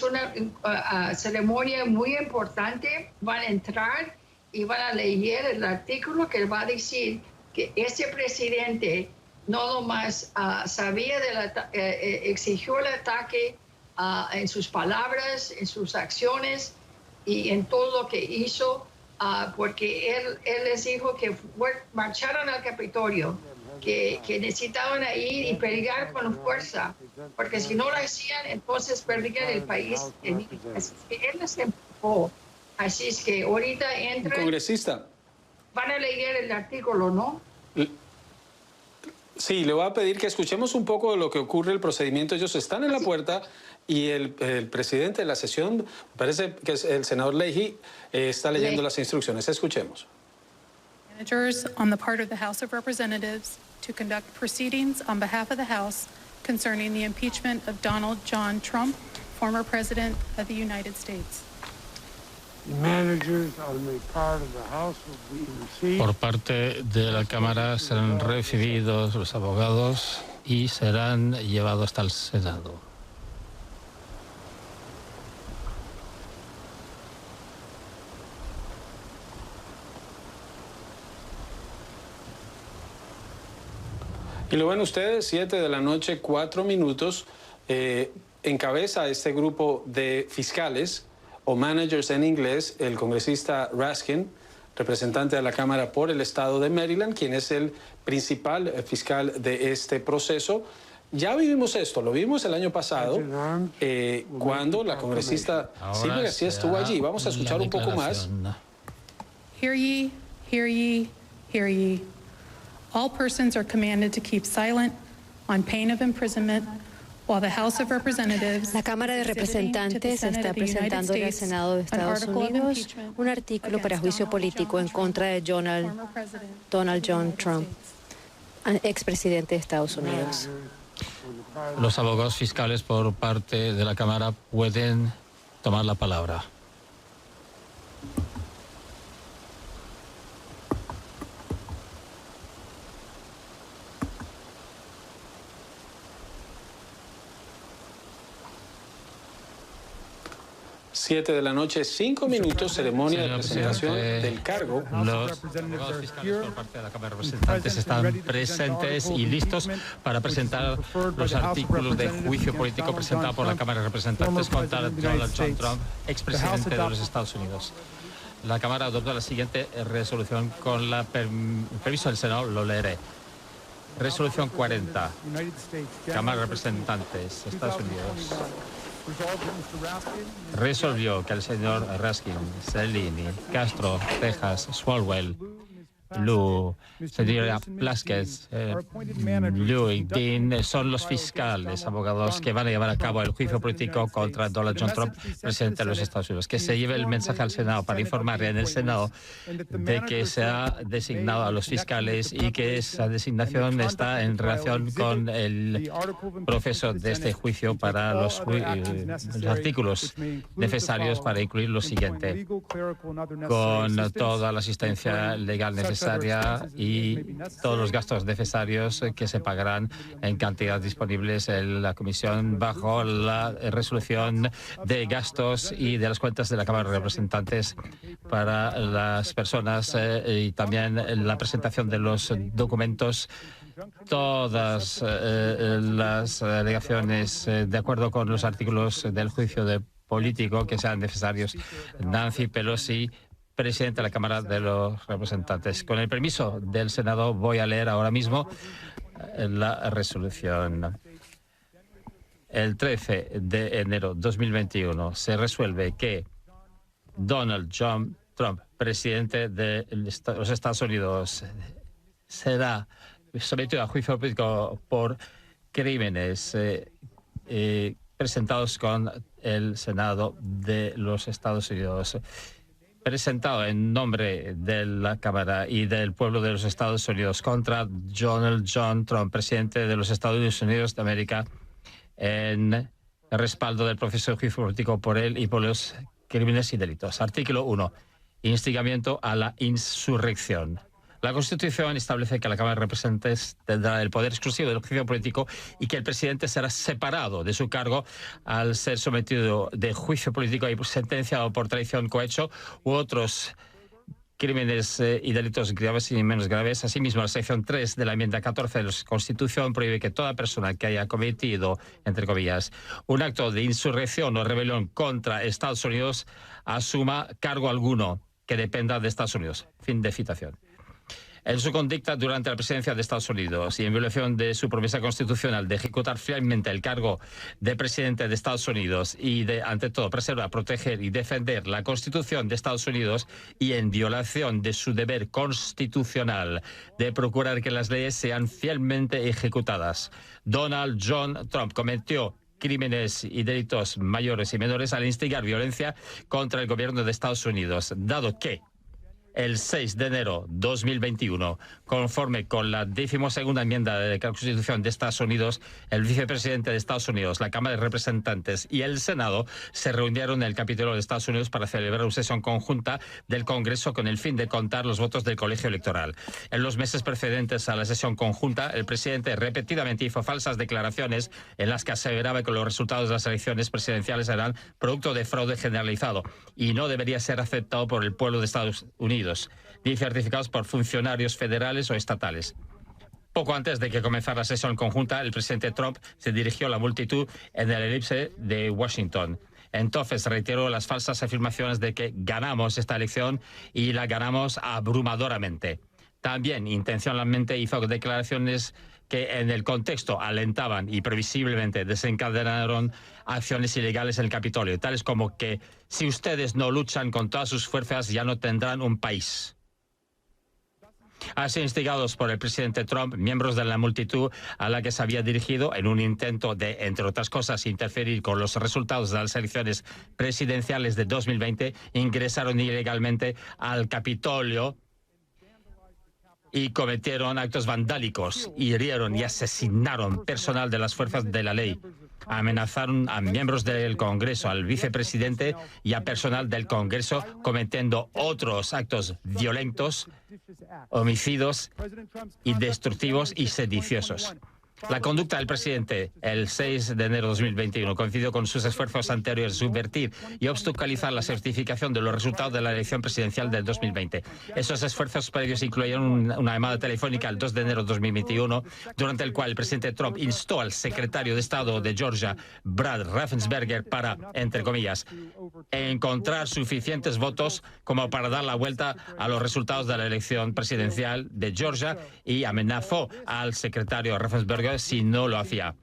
es una ceremonia muy importante. Van a entrar y van a leer el artículo que va a decir que ese presidente no nomás sabía exigió el ataque en sus palabras, en sus acciones y en todo lo que hizo, porque él les dijo que marcharon al Capitolio, que necesitaban ir y pelear con fuerza, porque si no lo hacían, entonces perdían el país. Así que él les empujó. Así es que ahorita entran. Congresista. Van a leer el artículo, ¿no? Sí, le voy a pedir que escuchemos un poco de lo que ocurre, el procedimiento. Ellos están en la puerta y el presidente de la sesión, parece que es el senador Leahy, está leyendo las instrucciones. Escuchemos. Managers on the part of the House of Representatives to conduct proceedings on behalf of the House concerning the impeachment of Donald John Trump, former President of the United States. Por parte de la Cámara serán recibidos los abogados y serán llevados hasta el Senado. Y lo ven ustedes, 7 de la noche, 4 minutos, encabeza este grupo de fiscales o managers en inglés, el congresista Raskin, representante de la Cámara por el estado de Maryland, quien es el principal fiscal de este proceso. Ya vivimos esto, lo vimos el año pasado, cuando la congresista Silvia García estuvo allí. Vamos a escuchar un poco más. Hear ye, hear ye, hear ye. All persons are commanded to keep silent on pain of imprisonment. La Cámara de Representantes está presentando en el Senado de Estados Unidos un artículo para juicio político en contra de Donald John Trump, expresidente de Estados Unidos. Los abogados fiscales por parte de la Cámara pueden tomar la palabra. Siete de la noche, 5 minutos, ceremonia de presentación del cargo. Los abogados fiscales por parte de la Cámara de Representantes están presentes y listos para presentar los artículos de juicio político presentados por la Cámara de Representantes contra Donald John Trump, expresidente de los Estados Unidos. La Cámara adopta la siguiente resolución con el permiso del Senado, lo leeré. Resolución 40, Cámara de Representantes, Estados Unidos. Resolvió que el señor Raskin, Cellini, Castro, Texas, Swalwell, Lu, señora Plasquez, Liu, Dean son los fiscales, abogados que van a llevar a cabo el juicio político contra Donald John Trump, presidente de los Estados Unidos. Que se lleve el mensaje al Senado para informar en el Senado de que se ha designado a los fiscales y que esa designación está en relación con el proceso de este juicio para los artículos necesarios para incluir lo siguiente, con toda la asistencia legal necesaria y todos los gastos necesarios que se pagarán en cantidades disponibles en la Comisión bajo la resolución de gastos y de las cuentas de la Cámara de Representantes para las personas y también la presentación de los documentos. Todas las alegaciones de acuerdo con los artículos del juicio político que sean necesarios. Nancy Pelosi, presidente de la Cámara de los Representantes. Con el permiso del Senado voy a leer ahora mismo la resolución. El 13 de enero de 2021 se resuelve que Donald John Trump, presidente de los Estados Unidos, será sometido a juicio político por crímenes presentados con el Senado de los Estados Unidos. Presentado en nombre de la Cámara y del pueblo de los Estados Unidos contra Donald John Trump, presidente de los Estados Unidos de América, en respaldo del proceso de juicio político por él y por los crímenes y delitos. Artículo 1. Instigamiento a la insurrección. La Constitución establece que la Cámara de Representantes tendrá el poder exclusivo del juicio político y que el presidente será separado de su cargo al ser sometido de juicio político y sentenciado por traición, cohecho u otros crímenes y delitos graves y menos graves. Asimismo, la sección 3 de la enmienda 14 de la Constitución prohíbe que toda persona que haya cometido, entre comillas, un acto de insurrección o rebelión contra Estados Unidos asuma cargo alguno que dependa de Estados Unidos. Fin de citación. En su conducta durante la presidencia de Estados Unidos y en violación de su promesa constitucional de ejecutar fielmente el cargo de presidente de Estados Unidos y de, ante todo, preservar, proteger y defender la Constitución de Estados Unidos y en violación de su deber constitucional de procurar que las leyes sean fielmente ejecutadas, Donald John Trump cometió crímenes y delitos mayores y menores al instigar violencia contra el gobierno de Estados Unidos, dado que el 6 de enero de 2021, conforme con la 12ª enmienda de la Constitución de Estados Unidos, el vicepresidente de Estados Unidos, la Cámara de Representantes y el Senado se reunieron en el Capitolio de Estados Unidos para celebrar una sesión conjunta del Congreso con el fin de contar los votos del colegio electoral. En los meses precedentes a la sesión conjunta, el presidente repetidamente hizo falsas declaraciones en las que aseveraba que los resultados de las elecciones presidenciales eran producto de fraude generalizado y no debería ser aceptado por el pueblo de Estados Unidos, ni certificados por funcionarios federales o estatales. Poco antes de que comenzara la sesión conjunta, el presidente Trump se dirigió a la multitud en el elipse de Washington. Entonces reiteró las falsas afirmaciones de que ganamos esta elección y la ganamos abrumadoramente. También intencionalmente hizo declaraciones que en el contexto alentaban y previsiblemente desencadenaron acciones ilegales en el Capitolio, tales como que si ustedes no luchan con todas sus fuerzas ya no tendrán un país. Así, instigados por el presidente Trump, miembros de la multitud a la que se había dirigido en un intento de, entre otras cosas, interferir con los resultados de las elecciones presidenciales de 2020, ingresaron ilegalmente al Capitolio y cometieron actos vandálicos, hirieron y asesinaron personal de las fuerzas de la ley. Amenazaron a miembros del Congreso, al vicepresidente y a personal del Congreso, cometiendo otros actos violentos, homicidios y destructivos y sediciosos. La conducta del presidente el 6 de enero de 2021 coincidió con sus esfuerzos anteriores de subvertir y obstaculizar la certificación de los resultados de la elección presidencial del 2020. Esos esfuerzos previos incluyeron una llamada telefónica el 2 de enero de 2021, durante el cual el presidente Trump instó al secretario de Estado de Georgia, Brad Raffensperger, para, entre comillas, encontrar suficientes votos como para dar la vuelta a los resultados de la elección presidencial de Georgia, y amenazó al secretario Raffensperger si no lo hacía.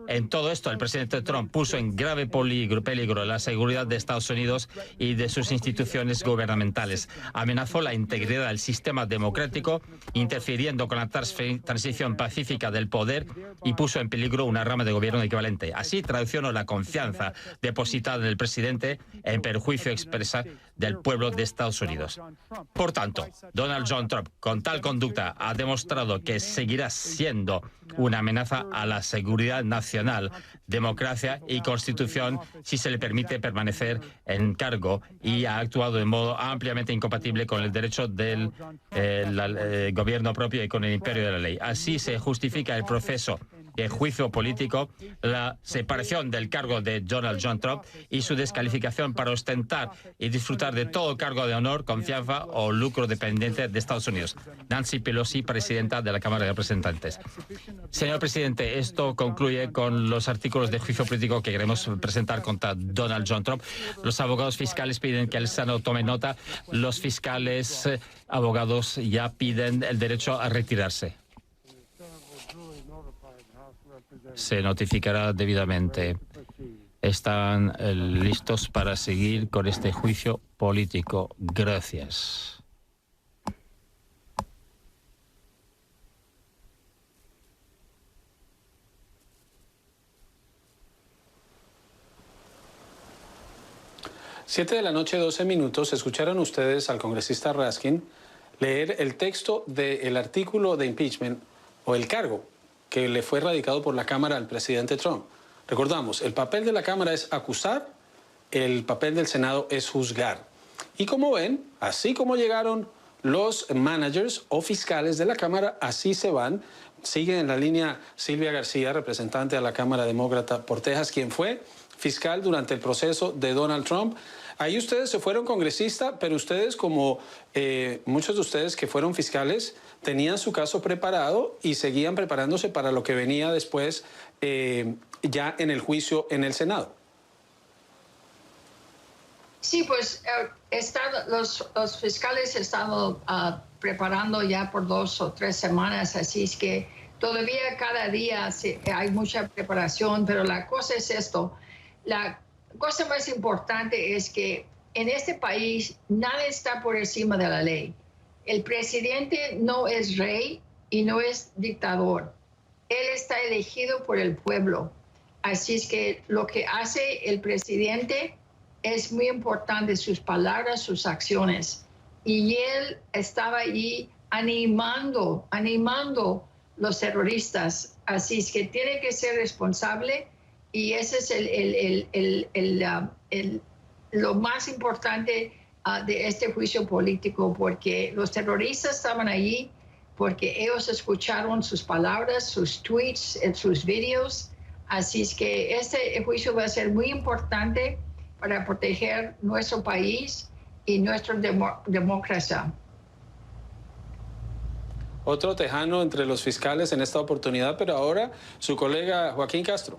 En todo esto, el presidente Trump puso en grave peligro la seguridad de Estados Unidos y de sus instituciones gubernamentales. Amenazó la integridad del sistema democrático, interfiriendo con la transición pacífica del poder, y puso en peligro una rama de gobierno equivalente. Así traicionó la confianza depositada en el presidente en perjuicio expresa del pueblo de Estados Unidos. Por tanto, Donald John Trump, con tal conducta, ha demostrado que seguirá siendo una amenaza a la seguridad nacional, democracia y constitución si se le permite permanecer en cargo, y ha actuado de modo ampliamente incompatible con el derecho del gobierno propio y con el imperio de la ley. Así se justifica el proceso de juicio político, la separación del cargo de Donald John Trump y su descalificación para ostentar y disfrutar de todo cargo de honor, confianza o lucro dependiente de Estados Unidos. Nancy Pelosi, presidenta de la Cámara de Representantes. Señor presidente, esto concluye con los artículos de juicio político que queremos presentar contra Donald John Trump. Los abogados fiscales piden que el Senado tome nota. Los fiscales abogados ya piden el derecho a retirarse. Se notificará debidamente. Están listos para seguir con este juicio político. Gracias. Siete de la noche, 12 minutos. Escucharon ustedes al congresista Raskin leer el texto del artículo de impeachment, o el cargo que le fue radicado por la Cámara al presidente Trump. Recordamos, el papel de la Cámara es acusar, el papel del Senado es juzgar. Y como ven, así como llegaron los managers o fiscales de la Cámara así se van. Sigue en la línea Silvia García, representante de la Cámara Demócrata por Texas, quien fue fiscal durante el proceso de Donald Trump. Ahí ustedes se fueron congresista, pero ustedes, como muchos de ustedes que fueron fiscales, tenían su caso preparado y seguían preparándose para lo que venía después ya en el juicio en el Senado. Sí, pues los fiscales están preparando ya por 2 o 3 semanas, así es que todavía cada día hay mucha preparación, pero la cosa es esto. La cosa más importante es que en este país nada está por encima de la ley. El presidente no es rey y no es dictador. Él está elegido por el pueblo. Así es que lo que hace el presidente es muy importante, sus palabras, sus acciones. Y él estaba allí animando los terroristas. Así es que tiene que ser responsable y ese es lo más importante de este juicio político, porque los terroristas estaban allí porque ellos escucharon sus palabras, sus tweets, sus videos. Así es que este juicio va a ser muy importante para proteger nuestro país y nuestra democracia. Otro tejano entre los fiscales en esta oportunidad, pero ahora su colega Joaquín Castro.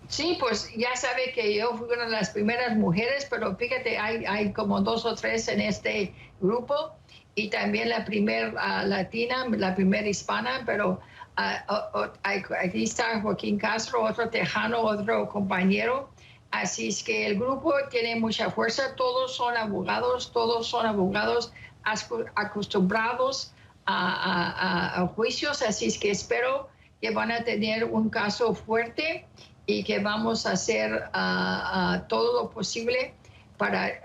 Sí, pues ya sabe que yo fui una de las primeras mujeres, pero fíjate, hay como 2 o 3 en este grupo, y también la primera latina, la primera hispana, pero aquí está Joaquín Castro, otro tejano, otro compañero. Así es que el grupo tiene mucha fuerza, todos son abogados acostumbrados a juicios, así es que espero que van a tener un caso fuerte y que vamos a hacer todo lo posible para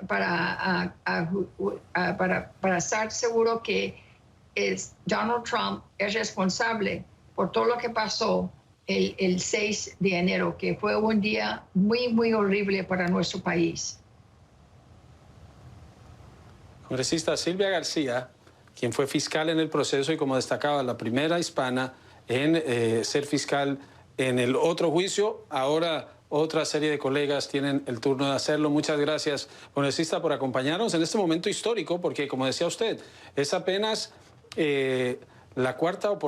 estar seguro que Donald Trump es responsable por todo lo que pasó el 6 de enero, que fue un día muy, muy horrible para nuestro país. Congresista Silvia García, quien fue fiscal en el proceso y, como destacaba, la primera hispana en ser fiscal en el otro juicio. Ahora otra serie de colegas tienen el turno de hacerlo. Muchas gracias, congresista, por acompañarnos en este momento histórico, porque, como decía usted, es apenas el cuarto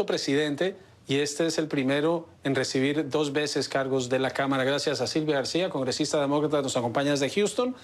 presidente, y este es el primero en recibir 2 veces cargos de la Cámara. Gracias a Silvia García, congresista demócrata, nos acompaña desde Houston.